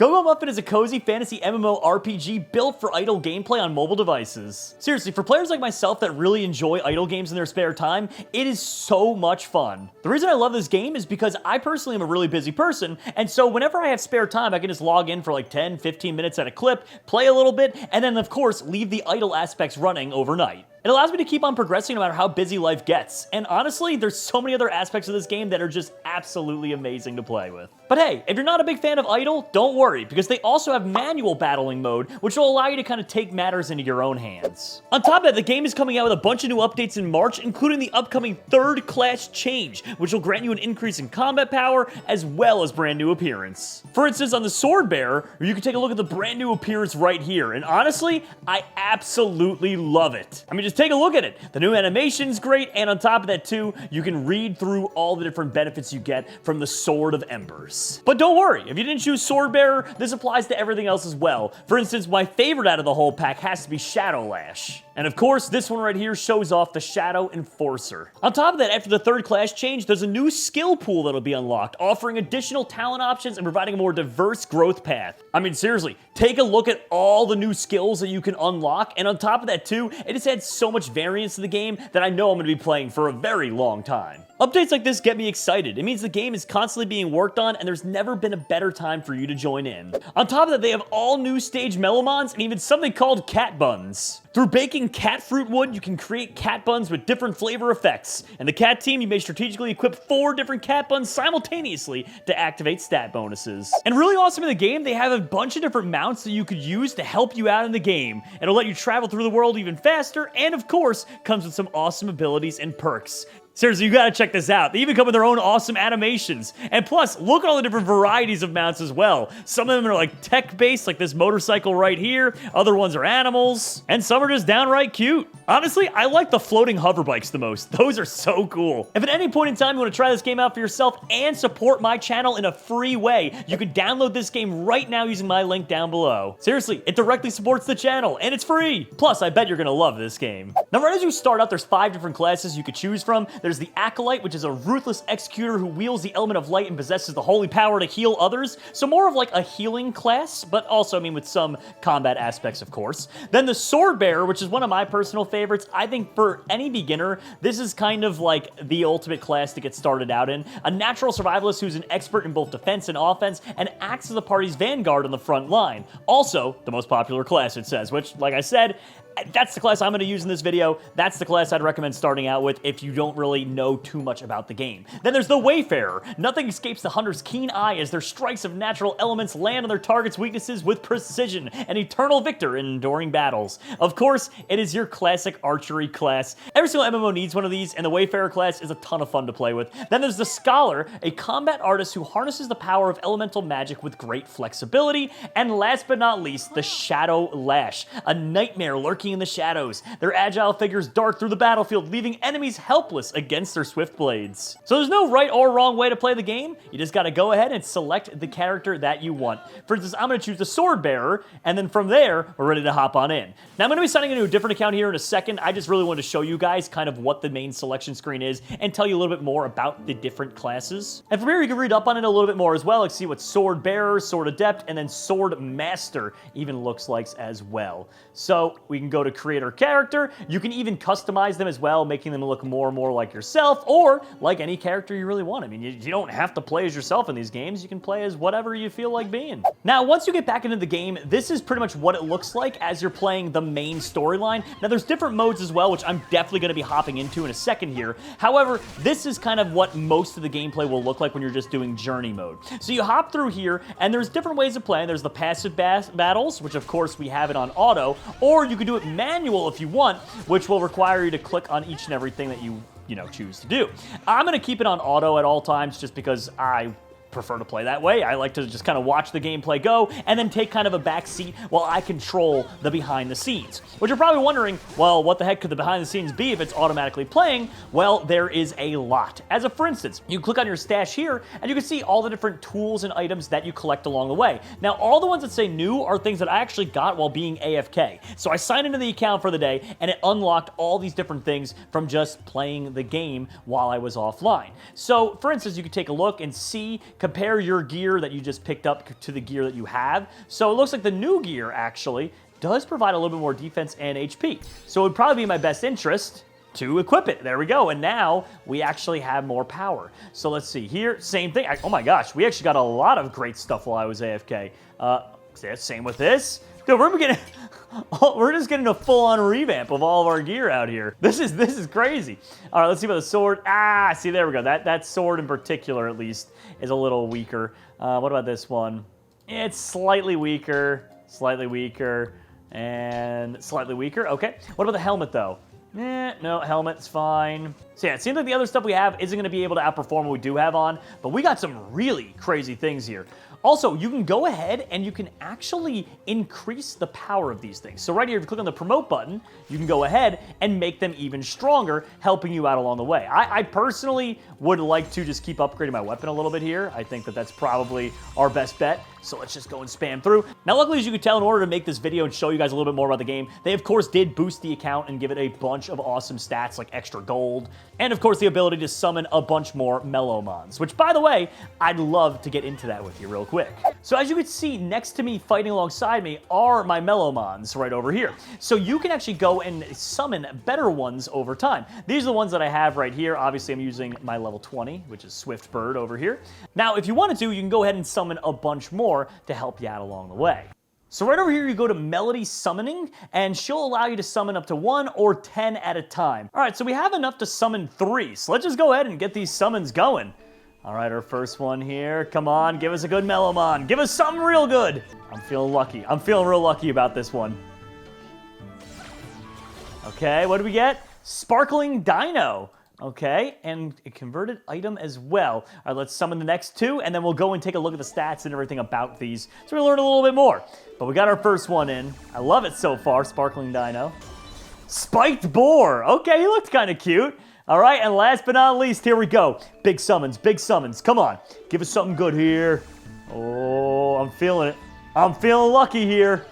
GOGO Muffin is a cozy fantasy MMORPG built for idle gameplay on mobile devices. Seriously, for players like myself that really enjoy idle games in their spare time, it is so much fun. The reason I love this game is because I personally am a really busy person, and so whenever I have spare time, I can just log in for like 10, 15 minutes at a clip, play a little bit, and then of course leave the idle aspects running overnight. It allows me to keep on progressing no matter how busy life gets, and honestly, there's so many other aspects of this game that are just absolutely amazing to play with. But hey, if you're not a big fan of idle, don't worry, because they also have manual battling mode, which will allow you to kind of take matters into your own hands. On top of that, the game is coming out with a bunch of new updates in March, including the upcoming third class change, which will grant you an increase in combat power, as well as brand new appearance. For instance, on the Sword Bearer, you can take a look at the brand new appearance right here, and honestly, I absolutely love it. I mean, just take a look at it. The new animation's great, and on top of that too, you can read through all the different benefits you get from the Sword of Embers. But don't worry, if you didn't choose Sword Bearer, this applies to everything else as well. For instance, my favorite out of the whole pack has to be Shadow Lash. And of course, this one right here shows off the Shadow Enforcer. On top of that, after the third class change, there's a new skill pool that'll be unlocked, offering additional talent options and providing a more diverse growth path. I mean, seriously, take a look at all the new skills that you can unlock, and on top of that too, it just adds so much variance to the game that I know I'm going to be playing for a very long time. Updates like this get me excited. It means the game is constantly being worked on, and there's never been a better time for you to join in. On top of that, they have all new stage melomons and even something called cat buns. Through baking cat fruit wood, you can create cat buns with different flavor effects. And the cat team, you may strategically equip 4 different cat buns simultaneously to activate stat bonuses. And really awesome in the game, they have a bunch of different mounts that you could use to help you out in the game. It'll let you travel through the world even faster, and of course, comes with some awesome abilities and perks. Seriously, you gotta check this out. They even come with their own awesome animations. And plus, look at all the different varieties of mounts as well. Some of them are like tech-based, like this motorcycle right here. Other ones are animals. And some are just downright cute. Honestly, I like the floating hover bikes the most. Those are so cool. If at any point in time you want to try this game out for yourself and support my channel in a free way, you can download this game right now using my link down below. Seriously, it directly supports the channel, and it's free. Plus, I bet you're gonna love this game. Now, right as you start out, there's 5 different classes you could choose from. There's the Acolyte, which is a ruthless executor who wields the element of light and possesses the holy power to heal others. So more of like a healing class, but also, I mean, with some combat aspects, of course. Then the Sword Bearer, which is one of my personal favorites. I think for any beginner, this is kind of like the ultimate class to get started out in. A natural survivalist who's an expert in both defense and offense and acts as the party's vanguard on the front line. Also, the most popular class, it says, which, like I said, that's the class I'm going to use in this video. That's the class I'd recommend starting out with if you don't really know too much about the game. Then there's the Wayfarer. Nothing escapes the hunter's keen eye as their strikes of natural elements land on their target's weaknesses with precision, an eternal victor in enduring battles. Of course, it is your classic archery class. Every single MMO needs one of these, and the Wayfarer class is a ton of fun to play with. Then there's the Scholar, a combat artist who harnesses the power of elemental magic with great flexibility. And last but not least, the Shadow Lash, a nightmare lurking in the shadows. Their agile figures dart through the battlefield, leaving enemies helpless against their swift blades. So there's no right or wrong way to play the game. You just gotta go ahead and select the character that you want. For instance, I'm gonna choose the Sword Bearer, and then from there, we're ready to hop on in. Now, I'm gonna be signing into a different account here in a second. I just really wanted to show you guys kind of what the main selection screen is and tell you a little bit more about the different classes. And from here, you can read up on it a little bit more as well, like see what Sword Bearer, Sword Adept, and then Sword Master even looks like as well. So we can go to creator character. You can even customize them as well, making them look more and more like yourself, or like any character you really want. I mean, you don't have to play as yourself in these games. You can play as whatever you feel like being. Now, once you get back into the game, this is pretty much what it looks like as you're playing the main storyline. Now, there's different modes as well, which I'm definitely going to be hopping into in a second here. However, this is kind of what most of the gameplay will look like when you're just doing journey mode. So you hop through here, and there's different ways of playing. There's the passive battles, which of course we have it on auto, or you can do it manual if you want, which will require you to click on each and everything that you choose to do. I'm going to keep it on auto at all times just because I prefer to play that way. I like to just kind of watch the gameplay go and then take kind of a back seat while I control the behind the scenes. Which you're probably wondering, well, what the heck could the behind the scenes be if it's automatically playing? Well, there is a lot. As a for instance, you click on your stash here and you can see all the different tools and items that you collect along the way. Now, all the ones that say new are things that I actually got while being AFK. So I signed into the account for the day and it unlocked all these different things from just playing the game while I was offline. So for instance, you could take a look and see compare your gear that you just picked up to the gear that you have. So it looks like the new gear actually does provide a little bit more defense and HP. So it would probably be in my best interest to equip it. There we go. And now we actually have more power. So let's see here. Same thing. Oh my gosh, we actually got a lot of great stuff while I was AFK. Same with this. Dude, we're just getting a full-on revamp of all of our gear out here. This is crazy. All right, let's see about the sword. See, there we go. That sword in particular, at least, is a little weaker. What about this one? It's slightly weaker, and slightly weaker. Okay. What about the helmet, though? No, helmet's fine. So yeah, it seems like the other stuff we have isn't going to be able to outperform what we do have on, but we got some really crazy things here. Also, you can go ahead and you can actually increase the power of these things. So right here, if you click on the promote button, you can go ahead and make them even stronger, helping you out along the way. I personally would like to just keep upgrading my weapon a little bit here. I think that that's probably our best bet. So let's just go and spam through. Now, luckily, as you can tell, in order to make this video and show you guys a little bit more about the game, they, of course, did boost the account and give it a bunch of awesome stats like extra gold, and, of course, the ability to summon a bunch more melomons, which, by the way, I'd love to get into that with you real quick. So as you can see, next to me, fighting alongside me, are my melomons right over here. So you can actually go and summon better ones over time. These are the ones that I have right here. Obviously, I'm using my level 20, which is Swift Bird over here. Now, if you wanted to, you can go ahead and summon a bunch more to help you out along the way. So right over here, you go to Melody Summoning, and she'll allow you to summon up to 1 or 10 at a time. All right, so we have enough to summon 3, so let's just go ahead and get these summons going. All right, our first one here. Come on, give us a good melomon. Give us something real good. I'm feeling lucky. I'm feeling real lucky about this one. Okay, what do we get? Sparkling Dino. Okay, and a converted item as well. All right, let's summon the next 2, and then we'll go and take a look at the stats and everything about these, so we learn a little bit more. But we got our first one in. I love it so far, Sparkling Dino. Spiked Boar. Okay, he looked kind of cute. All right, and last but not least, here we go. Big summons, big summons. Come on, give us something good here. Oh, I'm feeling it. I'm feeling lucky here.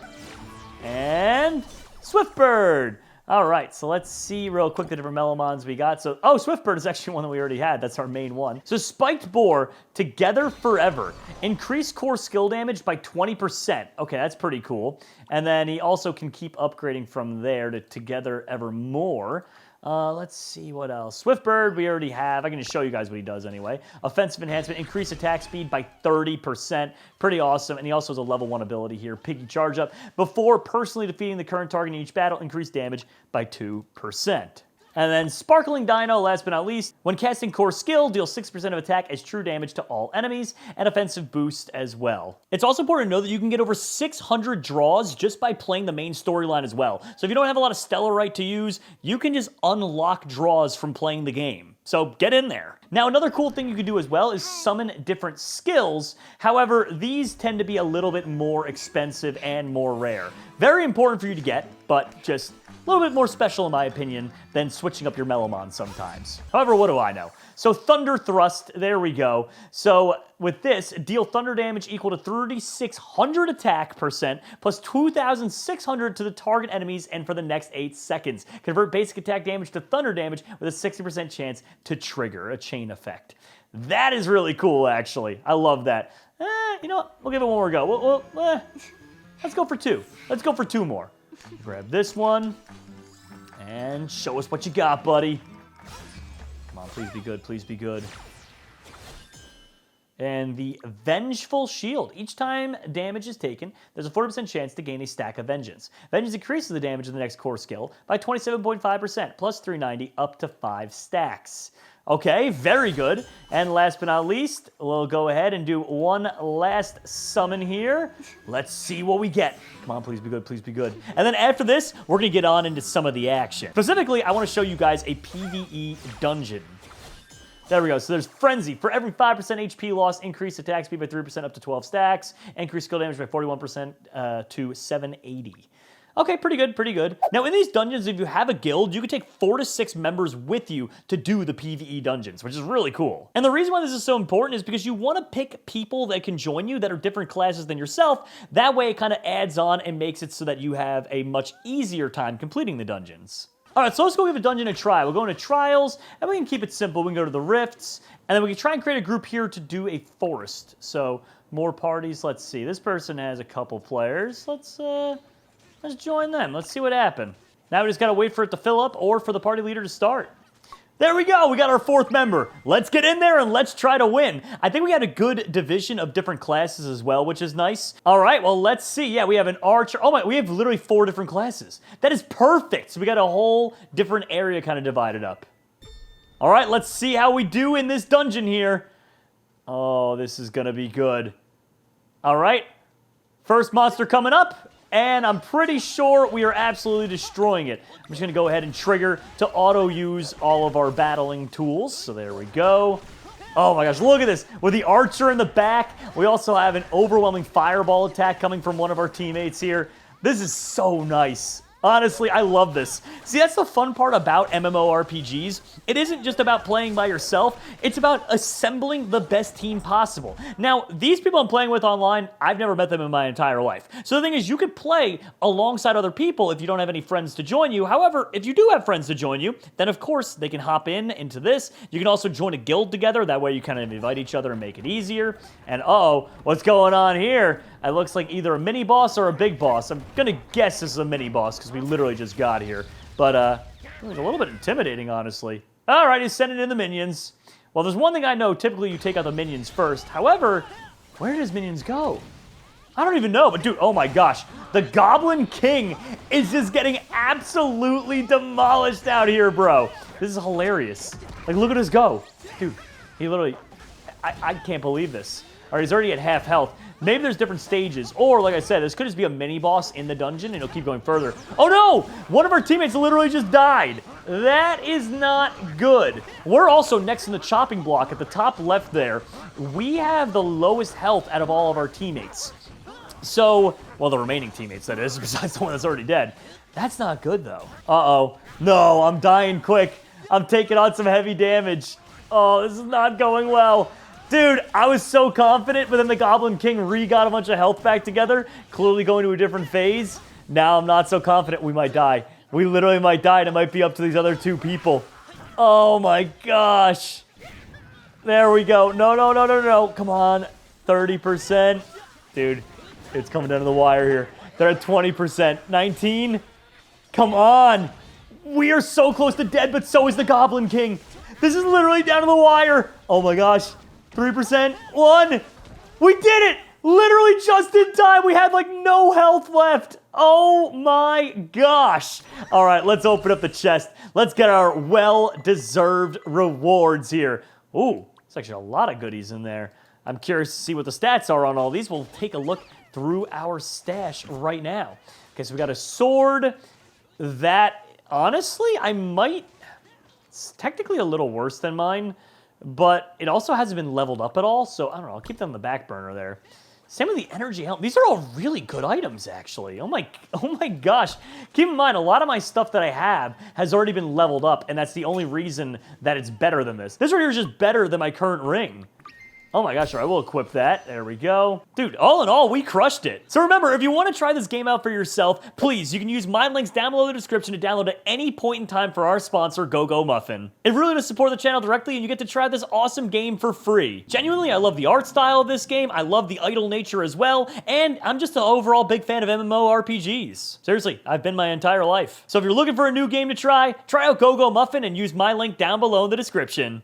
And Swiftbird. All right, so let's see real quick the different melomons we got. So, Swiftbird is actually one that we already had. That's our main one. So Spiked Boar, Together Forever. Increase core skill damage by 20%. Okay, that's pretty cool. And then he also can keep upgrading from there to Together Evermore. Let's see what else. Swiftbird, we already have. I can just show you guys what he does anyway. Offensive enhancement, increase attack speed by 30%. Pretty awesome. And he also has a level 1 ability here, Piggy Charge Up. Before personally defeating the current target in each battle, increase damage by 2%. And then Sparkling Dino, last but not least, when casting core skill, deal 6% of attack as true damage to all enemies, and offensive boost as well. It's also important to know that you can get over 600 draws just by playing the main storyline as well. So if you don't have a lot of Stellarite to use, you can just unlock draws from playing the game. So get in there. Now, another cool thing you can do as well is summon different skills. However, these tend to be a little bit more expensive and more rare. Very important for you to get, but just a little bit more special, in my opinion, than switching up your melomon sometimes. However, what do I know? So Thunder Thrust, there we go. So with this, deal thunder damage equal to 3,600 attack percent plus 2,600 to the target enemies and for the next 8 seconds. Convert basic attack damage to thunder damage with a 60% chance to trigger a chain effect. That is really cool, actually. I love that. You know what? We'll give it one more go. Let's go for 2. Let's go for 2 more. Grab this one, and show us what you got, buddy. Come on, please be good, please be good. And the Vengeful Shield. Each time damage is taken, there's a 40% chance to gain a stack of Vengeance. Vengeance increases the damage of the next core skill by 27.5%, plus 390, up to 5 stacks. Okay, very good. And last but not least, we'll go ahead and do one last summon here. Let's see what we get. Come on, please be good, please be good. And then after this, we're gonna get on into some of the action. Specifically, I wanna show you guys a PvE dungeon. There we go. So there's Frenzy. For every 5% HP loss, increase attack speed by 3% up to 12 stacks. Increase skill damage by 41% to 780. Okay, pretty good, pretty good. Now, in these dungeons, if you have a guild, you can take 4 to 6 members with you to do the PvE dungeons, which is really cool. And the reason why this is so important is because you want to pick people that can join you that are different classes than yourself. That way, it kind of adds on and makes it so that you have a much easier time completing the dungeons. All right, so let's go give a dungeon a try. We'll go into trials, and we can keep it simple. We can go to the rifts, and then we can try and create a group here to do a forest. So more parties. Let's see. This person has a couple players. Let's join them. Let's see what happened. Now we just gotta wait for it to fill up or for the party leader to start. There we go. We got our 4th member. Let's get in there and let's try to win. I think we had a good division of different classes as well, which is nice. All right, well, let's see. Yeah, we have an archer. Oh my, we have literally 4 different classes. That is perfect. So we got a whole different area kind of divided up. All right, let's see how we do in this dungeon here. Oh, this is gonna be good. All right, first monster coming up. And I'm pretty sure we are absolutely destroying it. I'm just going to go ahead and trigger to auto-use all of our battling tools. So there we go. Oh my gosh, look at this. With the archer in the back, we also have an overwhelming fireball attack coming from one of our teammates here. This is so nice. Honestly, I love this. See, that's the fun part about MMORPGs. It isn't just about playing by yourself. It's about assembling the best team possible. Now, these people I'm playing with online, I've never met them in my entire life. So the thing is, you could play alongside other people if you don't have any friends to join you. However, if you do have friends to join you, then of course they can hop into this. You can also join a guild together. That way you kind of invite each other and make it easier. And uh-oh, what's going on here? It looks like either a mini boss or a big boss. I'm gonna guess this is a mini boss because we literally just got here. But it was a little bit intimidating, honestly. All right, he's sending in the minions. Well, there's one thing I know. Typically, you take out the minions first. However, where does minions go? I don't even know. But dude, oh my gosh, the Goblin King is just getting absolutely demolished out here, bro. This is hilarious. Like, look at us go, dude. He literally, I can't believe this. All right, he's already at half health. Maybe there's different stages, or like I said, this could just be a mini boss in the dungeon and he'll keep going further. Oh no! One of our teammates literally just died. That is not good. We're also next in the chopping block at the top left there. We have the lowest health out of all of our teammates. So, well, the remaining teammates, that is, besides the one that's already dead. That's not good, though. Uh-oh. No, I'm dying quick. I'm taking on some heavy damage. Oh, this is not going well. Dude, I was so confident, but then the Goblin King got a bunch of health back together, clearly going to a different phase. Now I'm not so confident. We might die. We literally might die, and it might be up to these other 2 people. Oh my gosh. There we go. No, no, no, no, no. Come on. 30%. Dude, it's coming down to the wire here. They're at 20%. 19. Come on. We are so close to dead, but so is the Goblin King. This is literally down to the wire. Oh my gosh. 3%. 1. We did it! Literally just in time. We had like no health left. Oh my gosh. All right, let's open up the chest. Let's get our well-deserved rewards here. Ooh, there's actually a lot of goodies in there. I'm curious to see what the stats are on all these. We'll take a look through our stash right now. Okay, so we got a sword that, honestly, it's technically a little worse than mine. But it also hasn't been leveled up at all, so I don't know. I'll keep them on the back burner there. Same with the energy helmet. These are all really good items, actually. Oh my gosh. Keep in mind, a lot of my stuff that I have has already been leveled up, and that's the only reason that it's better than this. This right here is just better than my current ring. Oh my gosh, all right, we'll equip that. There we go. Dude, all in all, we crushed it. So remember, if you want to try this game out for yourself, please, you can use my links down below in the description to download at any point in time for our sponsor, GOGO Muffin. It really does support the channel directly, and you get to try this awesome game for free. Genuinely, I love the art style of this game, I love the idle nature as well, and I'm just an overall big fan of MMORPGs. Seriously, I've been my entire life. So if you're looking for a new game to try out GOGO Muffin and use my link down below in the description.